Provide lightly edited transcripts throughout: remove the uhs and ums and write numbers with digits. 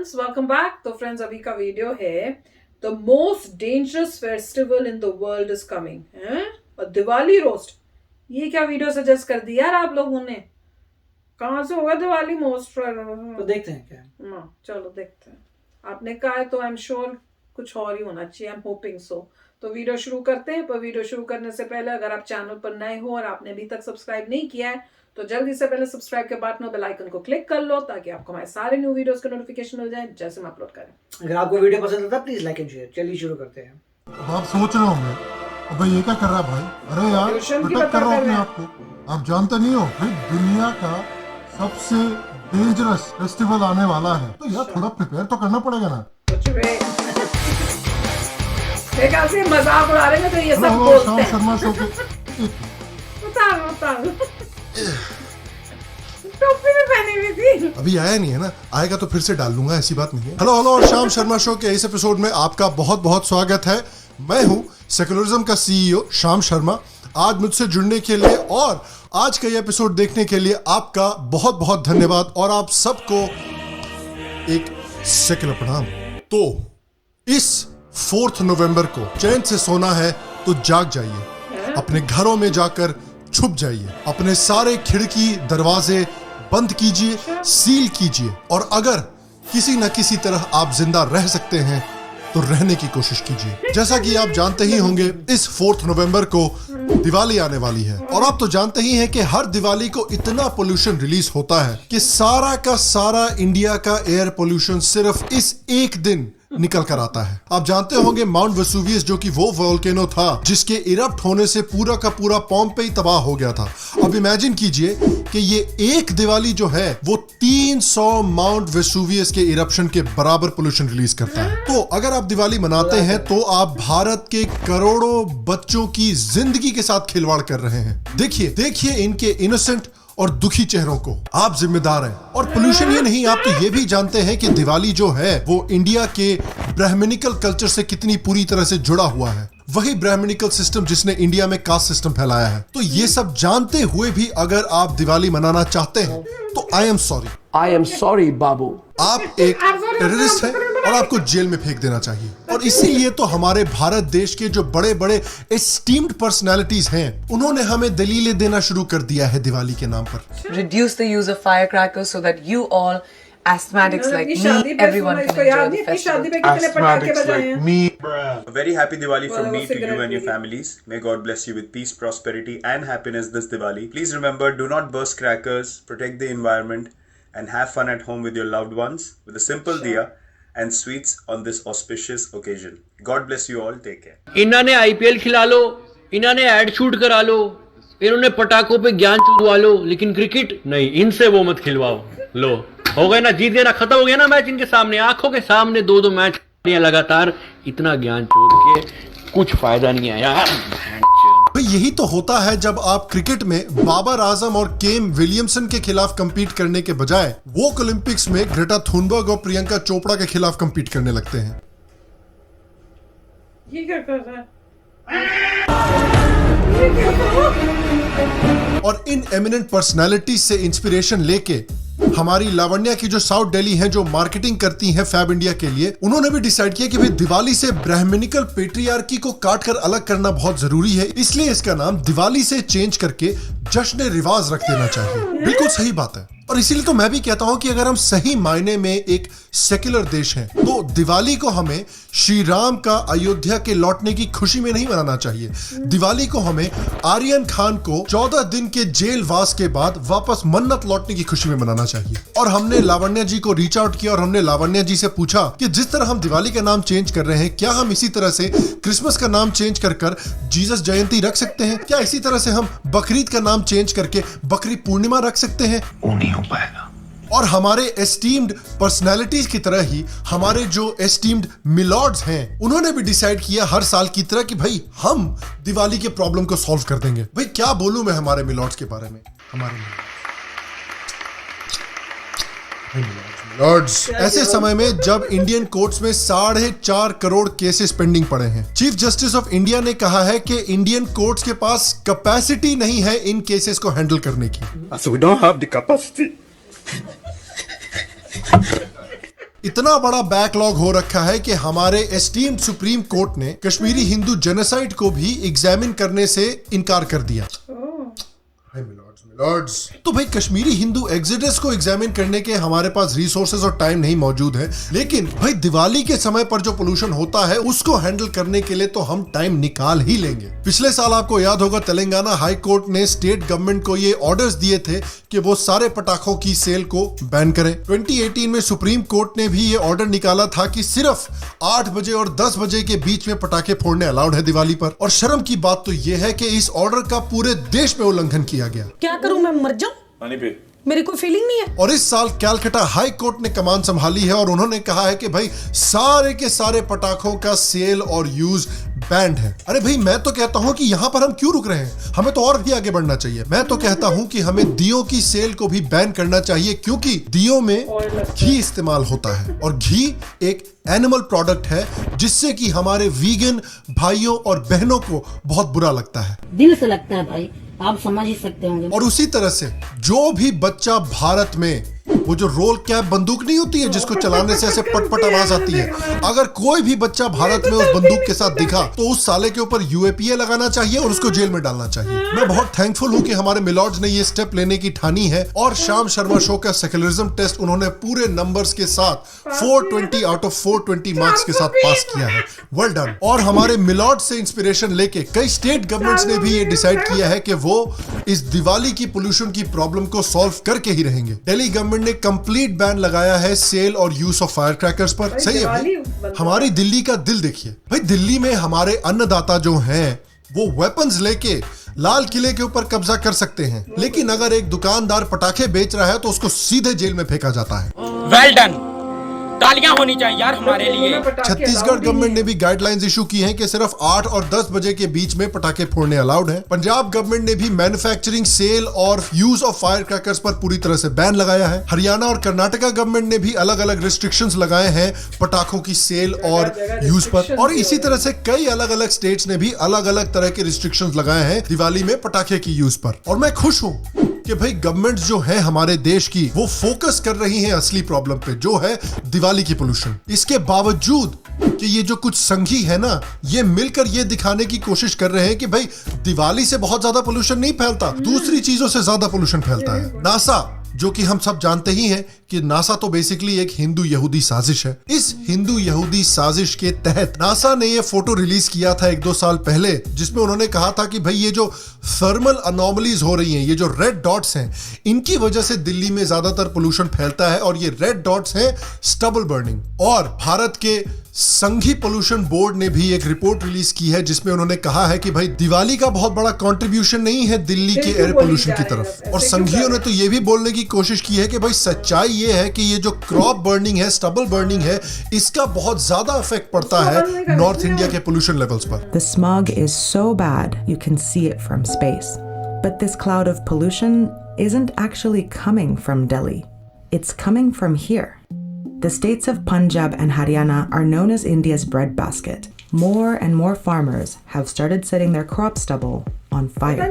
Friends, welcome back. तो friends, अभी का वीडियो है the most dangerous festival in the world is coming है, और दिवाली रोस्ट। ये क्या वीडियो सजेस्ट कर दिया यार आप लोगों ने? कहाँ से होगा दिवाली मोस्ट? तो देखते हैं क्या। हाँ, चलो देखते हैं। आपने कहा है तो आई एम श्योर कुछ और ही होना चाहिए। आई एम होपिंग सो। तो वीडियो शुरू करते हैं, पर वीडियो शुरू करने से पहले अगर आप चैनल पर नए हो और आपने अभी तक सब्सक्राइब नहीं किया है तो जल्दी से पहले सब्सक्राइब के बटन और बेल आइकन को क्लिक कर लो, ताकि आपको हमारे सारे न्यू वीडियोस के नोटिफिकेशन मिल जाए जैसे हम अपलोड करें। अगर आपको वीडियो पसंद आता है प्लीज लाइक एंड शेयर। चलिए शुरू करते हैं। अब आप सोच रहे होंगे अबे ये क्या कर रहा है भाई? अरे यार ट्यूशन की प्रोटेक्ट कर रहा हूँ अपने बता आप को। आप जानते नहीं हो भाई, दुनिया का सबसे डेंजरस फेस्टिवल आने वाला है, तो यार थोड़ा प्रिपेयर तो करना पड़ेगा ना। कुछ भी एक ऐसे मजाक उड़ा रहे हैं तो ये सब हेलो बोलते शाम हैं। शर्मा शो के बता टोपी भी पहनी हुई थी। अभी आया नहीं है ना, आएगा तो फिर से डाल लूंगा, ऐसी बात नहीं है। हेलो और शाम शर्मा शो के इस एपिसोड में आपका बहुत बहुत स्वागत है। मैं हूं सेकुलरिज्म का सीईओ शाम शर्मा। आज मुझसे जुड़ने के लिए और आज का ये एपिसोड देखने के लिए आपका बहुत बहुत धन्यवाद, और आप सबको एक सेकुलर प्रणाम। तो इस 4 नवंबर को चैन से सोना है तो जाग जाइए, अपने घरों में जाकर छुप जाइए, अपने सारे खिड़की दरवाजे बंद कीजिए, सील कीजिए, और अगर किसी न किसी तरह आप जिंदा रह सकते हैं तो रहने की कोशिश कीजिए। जैसा कि आप जानते ही होंगे, इस 4 नवंबर को दिवाली आने वाली है, और आप तो जानते ही हैं कि हर दिवाली को इतना पोल्यूशन रिलीज होता है कि सारा का सारा इंडिया का एयर पोल्यूशन सिर्फ इस एक दिन निकल कर आता है। आप जानते होंगे माउंट वेसुवियस, जो कि वो वोल्केनो था जिसके इरप्ट होने से पूरा का पूरा पोम्पेई तबाह हो गया था। अब इमेजिन कीजिए कि ये एक दिवाली जो है वो 300 माउंट वेसुवियस के इरप्शन के बराबर पोल्यूशन रिलीज करता है। तो अगर आप दिवाली मनाते हैं तो आप भारत के करोड़ों बच्चों की जिंदगी के साथ खिलवाड़ कर रहे हैं। देखिए इनके इनोसेंट और दुखी चेहरों को। आप जिम्मेदार हैं। और पोल्यूशन ये नहीं, आप तो ये भी जानते हैं कि दिवाली जो है वो इंडिया के ब्राह्मणिकल कल्चर से कितनी पूरी तरह से जुड़ा हुआ है। वही ब्राह्मणिकल सिस्टम जिसने इंडिया में कास्ट सिस्टम फैलाया है। तो ये सब जानते हुए भी अगर आप दिवाली मनाना चाहते हैं तो आई एम सॉरी बाबू, आप एक टेररिस्ट हैं और आपको जेल में फेंक देना चाहिए। और इसीलिए तो हमारे भारत देश के जो बड़े बड़े एस्टीम्ड पर्सनालिटीज हैं, उन्होंने हमें दलीलें देना शुरू कर दिया है दिवाली के नाम पर। Reduce the use of firecrackers so that you all asthmatics like me, everyone can enjoy the festival. Asthmatics like me. A very happy Diwali from me to you and your families. May God bless you with peace, prosperity and happiness this Diwali. Please remember, do not burst crackers, protect the environment and have fun at home with your loved ones with a simple diya and sweets on this auspicious occasion. God bless you all. Take care. इन्होंने IPL खिला लो, इन्होंने ad shoot करा लो, इन्होंने पटाखों पे ज्ञान चुदवा लो, लेकिन cricket नहीं, इनसे वो मत खिलवाओ। लो, हो गया ना, जीत गया ना, खत्म हो गया ना मैच इनके सामने, आंखों के सामने 2-2 मैच लगातार। इतना ज्ञान चोद के कुछ फायदा नहीं है यार। भाई यही तो होता है जब आप क्रिकेट में बाबर आजम और केम विलियमसन के खिलाफ कंपीट करने के बजाय वोक ओलंपिक्स में ग्रेटा थुनबर्ग और प्रियंका चोपड़ा के खिलाफ कंपीट करने लगते हैं। ये क्या कर रहा है? और इन एमिनेंट पर्सनालिटीज से इंस्पिरेशन लेके हमारी लावण्या की जो साउथ दिल्ली है, जो मार्केटिंग करती हैं फैब इंडिया के लिए, उन्होंने भी डिसाइड किया कि भाई दिवाली से ब्राह्मणिकल पेट्रियार्की को काट कर अलग करना बहुत जरूरी है, इसलिए इसका नाम दिवाली से चेंज करके जश्न रिवाज रख देना चाहिए। बिल्कुल सही बात है। और इसीलिए तो मैं भी कहता हूं कि अगर हम सही मायने में एक सेक्युलर देश हैं तो दिवाली को हमें श्री राम का अयोध्या के लौटने की खुशी में नहीं मनाना चाहिए। दिवाली को हमें आर्यन खान को 14 दिन के जेल वास के बाद वापस मन्नत लौटने की खुशी में मनाना चाहिए। और हमने लावण्या जी को रीच आउट किया और हमने लावण्या जी से पूछा कि जिस तरह हम दिवाली का नाम चेंज कर रहे हैं, क्या हम इसी तरह से क्रिसमस का नाम चेंज कर जीसस जयंती रख सकते हैं? क्या इसी तरह से हम बकरीद का नाम चेंज करके बकरी पूर्णिमा रख सकते हैं? वो नहीं हो पाएगा। और हमारे एस्टीम्ड पर्सनालिटीज की तरह ही हमारे जो एस्टीम्ड मिलॉर्ड्स हैं, उन्होंने भी डिसाइड किया हर साल की तरह कि भाई हम दिवाली के प्रॉब्लम को सॉल्व कर देंगे। भाई क्या बोलूं मैं हमारे मिलॉर्ड्स के बारे में। हमारे मिलॉर्ड्स ऐसे समय में जब इंडियन कोर्ट्स में 4.5 करोड़ केसेस पेंडिंग पड़े हैं, चीफ जस्टिस ऑफ इंडिया ने कहा है कि इंडियन कोर्ट्स के पास कैपेसिटी नहीं है इन केसेस को हैंडल करने की। So we don't have the capacity. इतना बड़ा बैकलॉग हो रखा है कि हमारे एस्टीम्ड सुप्रीम कोर्ट ने कश्मीरी हिंदू जेनोसाइड को भी एग्जामिन करने से इनकार कर दिया। हाय मिलॉर्ड्स। तो भाई कश्मीरी हिंदू एग्जिडस को एग्जामिन करने के हमारे पास रिसोर्सेज और टाइम नहीं मौजूद है, लेकिन भाई दिवाली के समय पर जो पोल्यूशन होता है उसको हैंडल करने के लिए तो हम टाइम निकाल ही लेंगे। पिछले साल आपको याद होगा तेलंगाना हाई कोर्ट ने स्टेट गवर्नमेंट को ये ऑर्डर्स दिए थे कि वो सारे पटाखों की सेल को बैन करें। 2018 में सुप्रीम कोर्ट ने भी ये ऑर्डर निकाला था कि सिर्फ 8 बजे और 10 बजे के बीच में पटाखे फोड़ने अलाउड है दिवाली पर। और शर्म की बात तो ये है कि इस ऑर्डर का पूरे देश में उल्लंघन किया गया। क्या करूं, मैं मर जाऊं? मेरी कोई फीलिंग नहीं है। और इस साल कैलकाटा हाई कोर्ट ने कमान संभाली है और उन्होंने कहा है कि भाई सारे के सारे पटाखों का सेल और यूज बैंड है। अरे भाई मैं तो कहता हूं कि यहां पर हम क्यों रुक रहे हैं, हमें तो और भी आगे बढ़ना चाहिए। मैं तो कहता हूं कि हमें दियों की सेल को भी बैन करना चाहिए, क्योंकि दियों में घी इस्तेमाल होता है और घी एक एनिमल प्रोडक्ट है जिससे कि हमारे वीगन भाइयों और बहनों को बहुत बुरा लगता है। दिल से लगता है भाई, आप समझ ही सकते होंगे। और उसी तरह से जो भी बच्चा भारत में वो जो रोल कैप बंदूक नहीं होती है जिसको चलाने से ऐसे पटपट आवाज आती है, अगर कोई भी बच्चा भारत में उस बंदूक के साथ दिखा तो उस साले के ऊपर यूएपीए लगाना चाहिए और उसको जेल में डालना चाहिए। मैं बहुत थैंकफुल हूं कि हमारे मिलॉर्ड्स ने ये स्टेप लेने की ठानी है और शाम शर्मा शो का सेक्युलरिज्म टेस्ट उन्होंने पूरे नंबर्स के साथ 420 आउट ऑफ 420 मार्क्स के साथ पास किया है। Well done. और हमारे मिलॉर्ड से इंस्पिरेशन लेके कई स्टेट गवर्नमेंट्स ने भी ये डिसाइड किया है कि वो इस दिवाली की पोल्यूशन की प्रॉब्लम को सॉल्व करके ही रहेंगे। दिल्ली गवर्नमेंट ने कंप्लीट बैन लगाया है सेल और यूज ऑफ फायर क्रैकर्स पर। सही है भाई? हमारी दिल्ली का दिल देखिए भाई, दिल्ली में हमारे अन्नदाता जो हैं वो वेपन्स लेके लाल किले के ऊपर कब्जा कर सकते हैं, लेकिन अगर एक दुकानदार पटाखे बेच रहा है तो उसको सीधे जेल में फेंका जाता है। वेल डन, तालियां होनी चाहिए यार हमारे लिए। छत्तीसगढ़ गवर्नमेंट ने भी गाइडलाइंस इशू की हैं कि सिर्फ 8 और 10 बजे के बीच में पटाखे फोड़ने अलाउड है। पंजाब गवर्नमेंट ने भी मैन्युफैक्चरिंग, सेल और यूज ऑफ फायर क्रैकर्स पर पूरी तरह से बैन लगाया है। हरियाणा और कर्नाटका गवर्नमेंट ने भी अलग अलग रिस्ट्रिक्शंस लगाए हैं पटाखों की सेल और यूज पर। और इसी तरह से कई अलग अलग स्टेट्स ने भी अलग अलग तरह के रिस्ट्रिक्शंस लगाए हैं दिवाली में पटाखे की यूज पर। और मैं खुश हूं कि भाई गवर्नमेंट्स जो है हमारे देश की वो फोकस कर रही हैं असली प्रॉब्लम पे, जो है दिवाली की पोल्यूशन। इसके बावजूद कि ये जो कुछ संघी है ना, ये मिलकर ये दिखाने की कोशिश कर रहे हैं कि भाई दिवाली से बहुत ज्यादा पोल्यूशन नहीं फैलता, दूसरी चीजों से ज्यादा पोल्यूशन फैलता है। नासा, जो कि हम सब जानते ही हैं कि नासा तो बेसिकली एक हिंदू यहूदी साजिश है। इस हिंदू यहूदी साजिश के तहत नासा ने ये फोटो रिलीज किया था 1-2 साल पहले, जिसमें उन्होंने कहा था कि भाई ये जो थर्मल अनोमलीज हो रही हैं, ये जो रेड डॉट्स हैं, इनकी वजह से दिल्ली में ज्यादातर पोल्यूशन फैलता है और ये रेड डॉट्स हैं स्टबल बर्निंग। और भारत के संघी पोल्यूशन बोर्ड ने भी एक रिपोर्ट रिलीज की है जिसमें उन्होंने कहा है कि भाई दिवाली का बहुत बड़ा कंट्रीब्यूशन नहीं है दिल्ली के एयर पोल्यूशन की तरफ। और संघियों ने तो ये भी बोलने की कोशिश की है कि भाई सच्चाई ये है कि ये जो क्रॉप बर्निंग है, स्टबल बर्निंग है, इसका बहुत ज्यादा इफेक्ट पड़ता है नॉर्थ इंडिया के पोल्यूशन लेवल्स पर। The smog is so bad you can see it from space. But this cloud of pollution isn't actually coming from Delhi. It's coming from here. The states of Punjab and Haryana are known as India's breadbasket. More and more farmers have started setting their crop stubble on fire.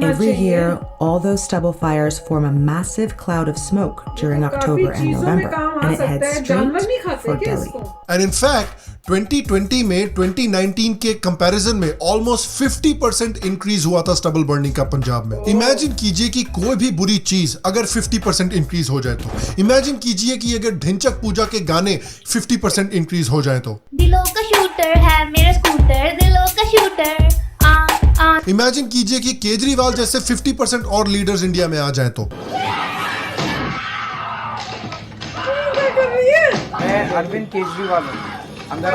Every year, all those stubble fires form a massive cloud of smoke during October and November, and it heads straight for Delhi. And in fact, 2020 में 2019 के comparison में almost 50% increase हुआ था stubble burning का पंजाब में। Imagine कीजिए कि कोई भी बुरी चीज अगर 50% इंक्रीज हो जाए तो, इमेजिन कीजिए कि अगर ढिंचक पूजा के गाने 50% इंक्रीज हो जाए तो, दिलों का शूटर है मेरा स्कूटर, दिलों का शूटर। इमेजिन कीजिए कि केजरीवाल जैसे 50% और लीडर्स इंडिया में आ जाए तो। मैं अरविंद केजरीवाल हूँ। अंदर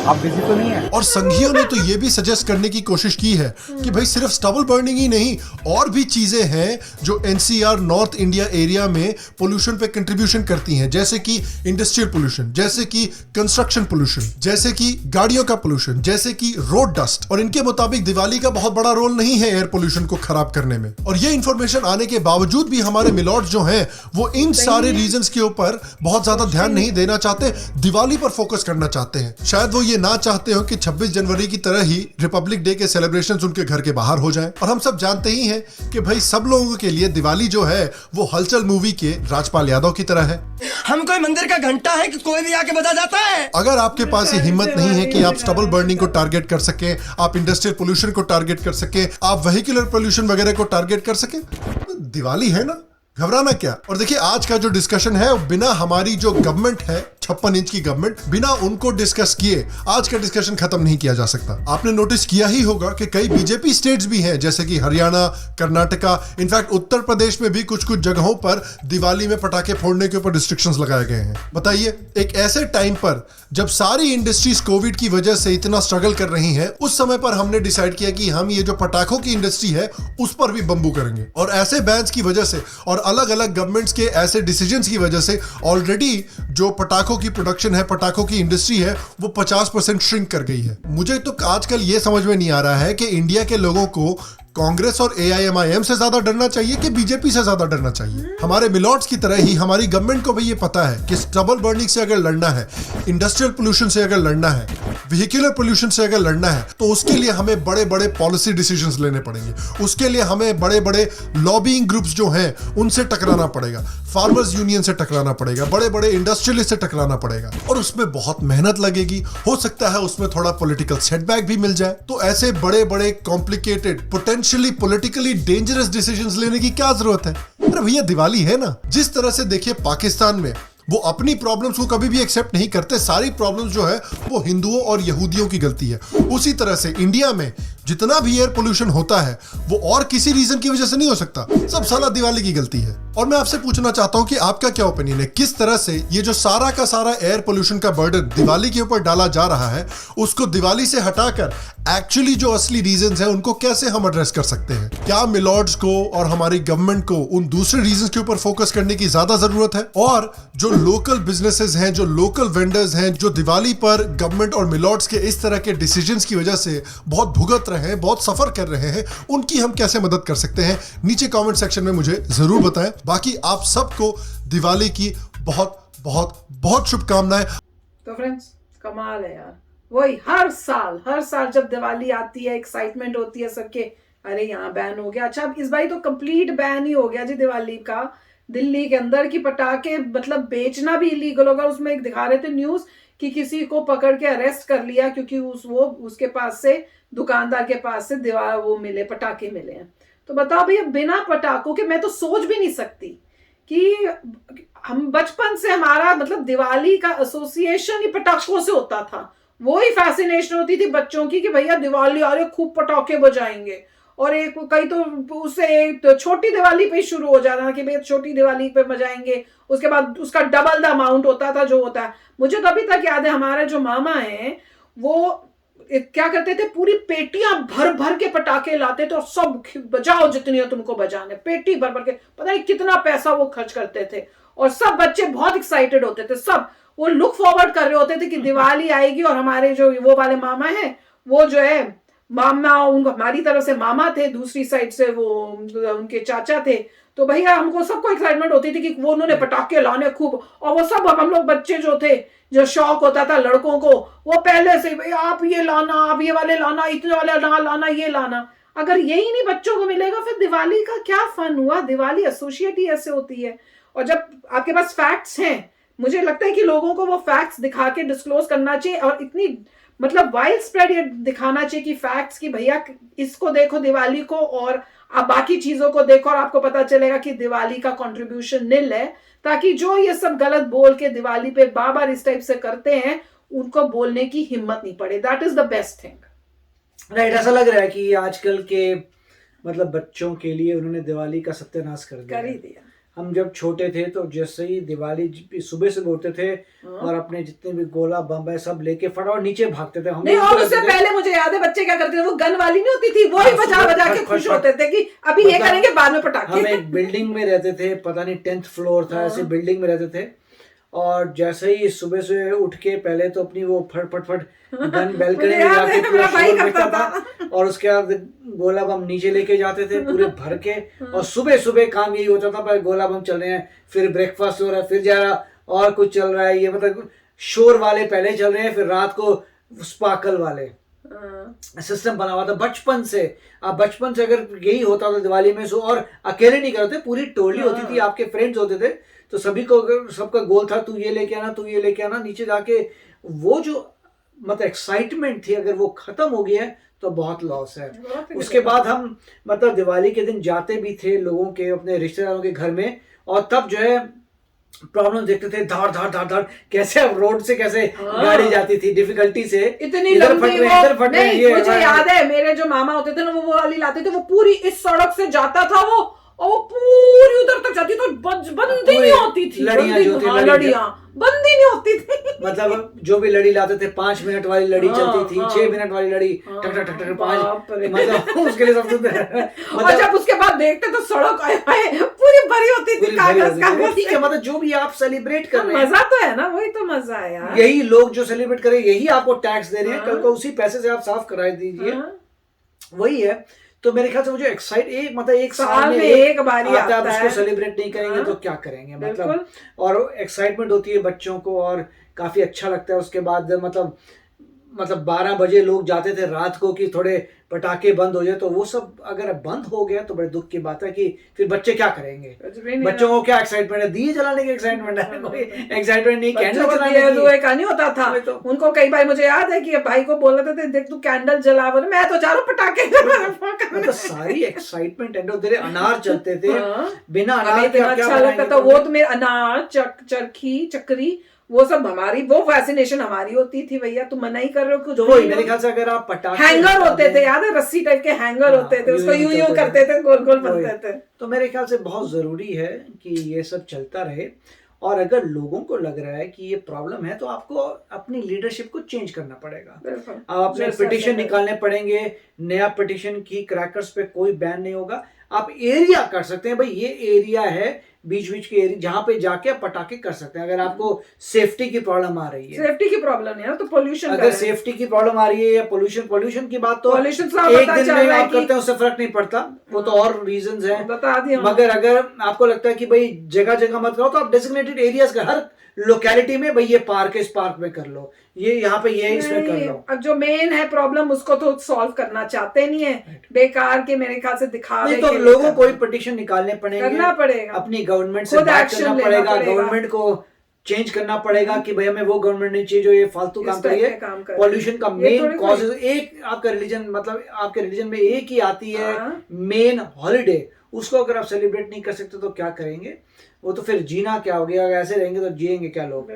आप बिजी तो नहीं है। और संघियों ने तो ये भी सजेस्ट करने की कोशिश की है कि भाई सिर्फ स्टबल बर्निंग ही नहीं, और भी चीजें हैं जो एनसीआर नॉर्थ इंडिया एरिया में पोल्यूशन पे कंट्रीब्यूशन करती हैं, जैसे कि इंडस्ट्रियल पोल्यूशन, जैसे कि कंस्ट्रक्शन पोल्यूशन, जैसे कि गाड़ियों का पोल्यूशन, जैसे कि रोड डस्ट। और इनके मुताबिक दिवाली का बहुत बड़ा रोल नहीं है एयर पोल्यूशन को खराब करने में। और ये इंफॉर्मेशन आने के बावजूद भी हमारे मिलॉर्ड जो हैं वो इन सारे रीजंस के ऊपर बहुत ज्यादा ध्यान नहीं देना चाहते, दिवाली पर फोकस करना चाहते चाहते हैं। शायद वो ये ना चाहते हो कि 26 जनवरी की तरह ही रिपब्लिक डे के सेलिब्रेशंस उनके घर के बाहर हो जाएं। और हम सब जानते ही हैं कि भाई सब लोगों के लिए दिवाली जो है वो हलचल मूवी के राजपाल यादव की तरह है। हम कोई मंदिर का घंटा है कि कोई भी आके बजा जाता है। अगर आपके पास ये हिम्मत नहीं है कि आप स्टबल बर्निंग को टारगेट कर सके, आप इंडस्ट्रियल पोल्यूशन को टारगेट कर सके, आप व्हीकुलर पोल्यूशन वगैरह को टारगेट कर सके, दिवाली है ना, घबराना क्या। और देखिए आज का जो डिस्कशन है बिना हमारी जो गवर्नमेंट है 56 इंच की गवर्नमेंट, बिना उनको डिस्कस किए आज का डिस्कशन खत्म नहीं किया जा सकता। आपने नोटिस किया ही होगा कि कई बीजेपी स्टेट्स भी हैं जैसे कि हरियाणा, कर्नाटका, इनफैक्ट उत्तर प्रदेश में भी कुछ कुछ जगहों पर दिवाली में पटाखे फोड़ने के ऊपर रिस्ट्रिक्शंस लगाए गए हैं। बताइए, एक ऐसे टाइम पर जब सारी इंडस्ट्रीज कोविड की वजह से इतना स्ट्रगल कर रही हैं, उस समय पर हमने डिसाइड किया कि हम ये जो पटाखों की इंडस्ट्री है उस पर भी बंबू करेंगे। और ऐसे बैन्स की वजह से और अलग अलग गवर्नमेंट्स के ऐसे डिसीजंस की वजह से ऑलरेडी जो पटाखों की प्रोडक्शन है, पटाखों की इंडस्ट्री है, वो 50% श्रिंक कर गई है। मुझे तो आजकल ये समझ में नहीं आ रहा है कि इंडिया के लोगों को कांग्रेस और AIMIM से ज्यादा डरना चाहिए कि बीजेपी से ज्यादा डरना चाहिए। हमारे मिलॉट्स की तरह ही हमारी गवर्नमेंट को भी ये पता है कि स्टबल बर्निंग से अगर लड़ना है, इंडस्ट्रियल पोल्यूशन से अगर लड़ना है, व्हीकुलर पोल्यूशन से अगर लड़ना है, तो उसके लिए हमें बड़े बड़े पॉलिसी डिसीजंस लेने पड़ेंगे। उसके लिए हमें बड़े बड़े लॉबिंग ग्रुप्स जो हैं उनसे टकराना पड़ेगा, फार्मर्स यूनियन से टकराना पड़ेगा, बड़े बड़े इंडस्ट्रियलिस्ट से टकराना पड़ेगा। और उसमें बहुत मेहनत लगेगी, हो सकता है उसमें थोड़ा पॉलिटिकल सेटबैक भी मिल जाए। तो ऐसे बड़े बड़े complicated, potentially politically dangerous decisions लेने की क्या जरूरत है। अरे भैया दिवाली है ना। जिस तरह से देखिए पाकिस्तान में वो अपनी प्रॉब्लम्स को कभी भी एक्सेप्ट नहीं करते, सारी प्रॉब्लम्स जो है वो हिंदुओं और यहूदियों की गलती है। उसी तरह से इंडिया में जितना भी एयर पोल्यूशन होता है वो और किसी रीजन की वजह से नहीं हो सकता, सब साला दिवाली की गलती है। और मैं आपसे पूछना चाहता हूं कि आपका क्या ओपिनियन है, किस तरह से ये जो सारा का सारा एयर पोल्यूशन का बर्डन दिवाली के ऊपर डाला जा रहा है, उसको दिवाली से हटाकर एक्चुअली जो असली रीजंस है उनको कैसे हम एड्रेस कर सकते हैं। क्या मिलॉर्ड्स को और हमारी गवर्नमेंट को उन दूसरे रीजंस के ऊपर फोकस करने की ज्यादा जरूरत है, और जो लोकल बिजनेसेस हैं, जो लोकल वेंडर्स हैं, जो दिवाली पर गवर्नमेंट और मिलॉर्ड्स के इस तरह के डिसीजंस की वजह से बहुत भुगत रहे हैं, बहुत सफर कर रहे हैं, उनकी हम कैसे मदद कर सकते हैं, नीचे कमेंट सेक्शन में मुझे जरूर बताएं। बाकी आप सबको दिवाली की बहुत बहुत बहुत शुभकामनाएं। तो फ्रेंड्स कमाल है यार, वही हर साल जब दिवाली आती है एक्साइटमेंट होती है सबके, अरे यहाँ बैन हो गया। अच्छा अब इस बार तो कंप्लीट बैन ही हो गया जी दिवाली का। दिल्ली के अंदर की पटाखे मतलब बेचना भी इलीगल होगा। उसमें एक दिखा रहे थे न्यूज कि किसी को पकड़ के अरेस्ट कर लिया क्योंकि उसके पास से, दुकानदार के पास से वो मिले, पटाखे मिले हैं। तो बताओ भैया बिना पटाखों के मैं तो सोच भी नहीं सकती कि हम बचपन से हमारा मतलब दिवाली का एसोसिएशन ही पटाखों से होता था। वो ही फैसिनेशन होती थी बच्चों की कि भैया दिवाली आ रही, खूब पटाखे बजाएंगे। और एक कई तो उससे एक तो छोटी दिवाली पे शुरू हो जाता कि भैया छोटी दिवाली पे बजाएंगे, उसके बाद उसका डबल द अमाउंट होता था जो होता है। मुझे तो अभी तक याद है हमारे जो मामा हैं वो क्या करते थे, पूरी पेटियां भर भर के पटाखे लाते थे और सब बजाओ जितनी हो तुमको बजाने, पेटी भर भर के, पता नहीं कितना पैसा वो खर्च करते थे। और सब बच्चे बहुत एक्साइटेड होते थे, सब वो लुक फॉरवर्ड कर रहे होते थे कि दिवाली आएगी। और हमारे जो वो वाले मामा हैं वो जो है मामा, उनको हमारी तरफ से मामा थे, दूसरी साइड से वो उनके चाचा थे। तो भैया हमको सबको एक्साइटमेंट होती थी कि वो उन्होंने पटाखे लाने खूब। और वो सब हम लोग बच्चे जो थे, जो शौक होता था लड़कों को, वो पहले से भैया आप ये लाना, आप ये वाले लाना, इतने वाले ना लाना, ये लाना। अगर यही नहीं बच्चों को मिलेगा फिर दिवाली का क्या फन हुआ। दिवाली एसोसिएट ही ऐसे होती है। और जब आपके पास फैक्ट्स हैं, मुझे लगता है कि लोगों को वो फैक्ट्स दिखा के डिस्क्लोज करना चाहिए। और इतनी मतलब वाइड स्प्रेड ये दिखाना चाहिए कि फैक्ट्स की भैया इसको देखो दिवाली को, और आप बाकी चीजों को देखो और आपको पता चलेगा कि दिवाली का कंट्रीब्यूशन निल है। ताकि जो ये सब गलत बोल के दिवाली पे बार इस टाइप से करते हैं उनको बोलने की हिम्मत नहीं पड़े। That is the best thing. Right, ऐसा लग रहा है कि आजकल के मतलब बच्चों के लिए उन्होंने दिवाली का सत्यानाश कर दिया। हम जब छोटे थे तो जैसे ही दिवाली सुबह से उठते थे और अपने जितने भी गोला बम है सब लेके फटाफट नीचे भागते थे। हम नहीं, और उससे पहले मुझे याद है बच्चे क्या करते थे, वो गन वाली नहीं होती थी, वो ही बजा बजा के खुश होते थे कि अभी ये करेंगे बाद में पटाखे। हम एक बिल्डिंग में रहते थे, पता नहीं 10th फ्लोर था, ऐसे बिल्डिंग में रहते थे। और जैसे ही सुबह से उठ के पहले तो अपनी वो फट गन बैल्कनी में जाके पूरा शोर मचता था, और उसके बाद गोला बम नीचे लेके जाते थे पूरे भर के। और सुबह काम यही होता था, गोला बम चल रहे हैं, फिर ब्रेकफास्ट हो रहा है, फिर जा रहा और कुछ चल रहा है। ये मतलब शोर वाले पहले चल रहे हैं, फिर रात को स्पार्कल वाले सिस्टम बना हुआ था बचपन से। अब बचपन से अगर यही होता था दिवाली में, सो और अकेले नहीं करते, पूरी टोली होती थी, आपके फ्रेंड्स होते थे, तो सभी को सबका गोल था तू ये लेके आना, तू ये लेके आना। नीचे जाके वो जो मतलब एक्साइटमेंट थी, अगर वो खत्म हो गया है तो बहुत लॉस है। उसके बाद हम मतलब दिवाली के दिन जाते भी थे लोगों के, अपने रिश्तेदारों के घर में, और तब जो है प्रॉब्लम देखते थे, धाड़ धाड़ धाड़ धाड़ कैसे अब रोड से कैसे गाड़ी जाती थी डिफिकल्टी से, इतनी लंबी वो नहीं, मुझे याद है मेरे जो मामा होते थे ना वो वाली लाते थे, वो पूरी इस सड़क से जाता था वो, और वो पूरी उधर तक जाती तो बंदी नहीं होती थी, लड़ियां बंदी नहीं होती थी। मतलब जो भी लड़ी लाते थे 5 मिनट वाली लड़ी चलती थी, 6 मिनट वाली लड़ी टक टक टक टक 5, मतलब उसके लिए सब और जब उसके बाद देखते तो सड़क पूरी भरी होती थी कागज कागज। ठीक है, मतलब जो भी आप सेलिब्रेट कर रहे हैं, मजा तो है ना, वही तो मजा है यार। यही लोग जो सेलिब्रेट करें यही आपको टैक्स दे रहे हैं, कल को उसी पैसे से आप साफ करा दीजिए, वही है। तो मेरे ख्याल से मुझे एक साल में एक बारी आता है, आप उसको सेलिब्रेट नहीं करेंगे तो क्या करेंगे, मतलब। और एक्साइटमेंट होती है बच्चों को और काफी अच्छा लगता है। उसके बाद मतलब 12 बजे लोग जाते थे रात को कि थोड़े पटाखे बंद हो जाए, तो वो सब अगर बंद हो गया तो बड़े दुख की बात है कि फिर बच्चे क्या करेंगे। बच्चों को क्या एक्साइटमेंट है, दिए जलाने की एक्साइटमेंट है, कोई एक्साइटमेंट नहीं, कैंडल जलाने का नहीं होता था। उनको कई बार मुझे याद है कि भाई को बोल रहे थे देख तू कैंडल जला, मैं तो जा रहा हूं पटाखे जला। तो सारी एक्साइटमेंट एंड अनार चलते थे, बिना अनार के अच्छा लगता था वो, तो मेरे अनार चरखी चक्री वो सब हमारी, वो फैसिनेशन हमारी होती थी भैया। तुम मना ही कर रहे हो कुछ। वही मेरे ख्याल से अगर आप पटाखे, हैंगर होते थे, याद है रस्सी टाइप के हैंगर होते थे, उसको यूं यूं करते थे, गोल गोल बनते थे। तो मेरे ख्याल से बहुत जरूरी है कि ये सब चलता रहे। और अगर लोगों को लग रहा है कि ये प्रॉब्लम है तो आपको अपनी लीडरशिप को चेंज करना पड़ेगा। आप अपने पिटीशन निकालने पड़ेंगे, नया पिटीशन की क्रैकर्स पे कोई बैन नहीं होगा। आप एरिया कर सकते हैं, भाई ये एरिया है बीच बीच के एरिया जहां पे जाके आप पटाखे कर सकते हैं। अगर आपको सेफ्टी की प्रॉब्लम आ रही है, सेफ्टी की प्रॉब्लम नहीं है तो पोल्यूशन, अगर सेफ्टी की प्रॉब्लम आ रही है या पोल्यूशन की बात, तो एक दिन में आप करते हैं उससे फर्क नहीं पड़ता, वो तो और रीजंस हैं, बता दिया। मगर अगर आपको लगता है कि भाई जगह जगह मत करो, तो आप डेजिग्नेटेड एरियाज का हर लोकेलिटी में, भाई ये पार्क है इस पार्क में कर लो, ये यहाँ पे ये इसमें कर लो। अब जो मेन है प्रॉब्लम उसको तो सॉल्व करना चाहते नहीं है, बेकार के मेरे ख्याल से दिखावे तो लोगों को पिटीशन निकालने पड़ेंगे, करना पड़ेगा, अपनी गवर्नमेंट से बात करना पड़ेगा, गवर्नमेंट को चेंज करना पड़ेगा कि भाई हमें वो गवर्नमेंट नहीं चाहिए जो ये फालतू काम करिए। पॉल्यूशन का मेन कॉजेज एक आपका रिलीजन, मतलब आपके रिलीजन में एक ही आती है मेन हॉलीडे, उसको अगर आप सेलिब्रेट नहीं कर सकते तो क्या करेंगे, वो तो फिर जीना क्या हो गया, ऐसे रहेंगे तो जिएंगे क्या लोग।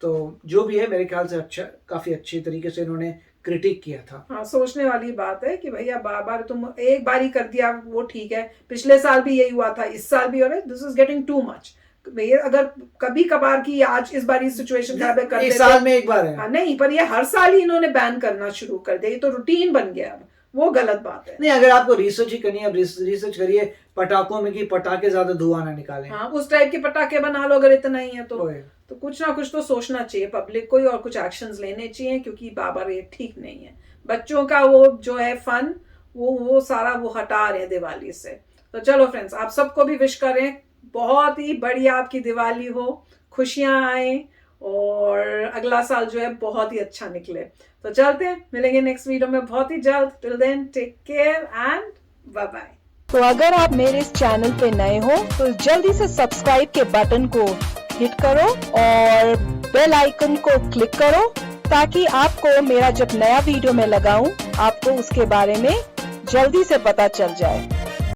तो जो भी है मेरे ख्याल से अच्छा, काफी अच्छी तरीके से इन्होंने क्रिटिक किया था। हाँ, सोचने वाली बात है कि भैया बार बार तुम एक बार ही कर दिया वो ठीक है, पिछले साल भी यही हुआ था, इस साल भी हो रहा है, this is getting too much. भैया अगर कभी कभार की आज इस बार सिचुएशन खराब एक साल में एक बार है, नहीं पर ये हर साल ही इन्होंने बैन करना शुरू कर दिया, ये तो रूटीन बन गया अब, वो गलत बात है। नहीं, अगर आपको रिसर्च ही करनी है, रिसर्च करिए पटाखों में कि पटाखे ज्यादा धुआं ना निकालें। हाँ, उस टाइप के पटाखे बना लो अगर इतना ही है तो कुछ ना कुछ तो सोचना चाहिए पब्लिक को ही, और कुछ एक्शंस लेने चाहिए, क्योंकि बाबा ये ठीक नहीं है। बच्चों का वो जो है फन वो सारा वो हटा रहे हैं दिवाली से। तो चलो फ्रेंड्स, आप सबको भी विश करें बहुत ही बढ़िया आपकी दिवाली हो, खुशियां आए और अगला साल जो है बहुत ही अच्छा निकले। तो चलते हैं, मिलेंगे नेक्स्ट वीडियो में बहुत ही जल्द। Till then take care and bye bye. तो अगर आप मेरे इस चैनल पे नए हो तो जल्दी से सब्सक्राइब के बटन को हिट करो और बेल आइकन को क्लिक करो, ताकि आपको मेरा जब नया वीडियो मैं लगाऊं आपको उसके बारे में जल्दी से पता चल जाए।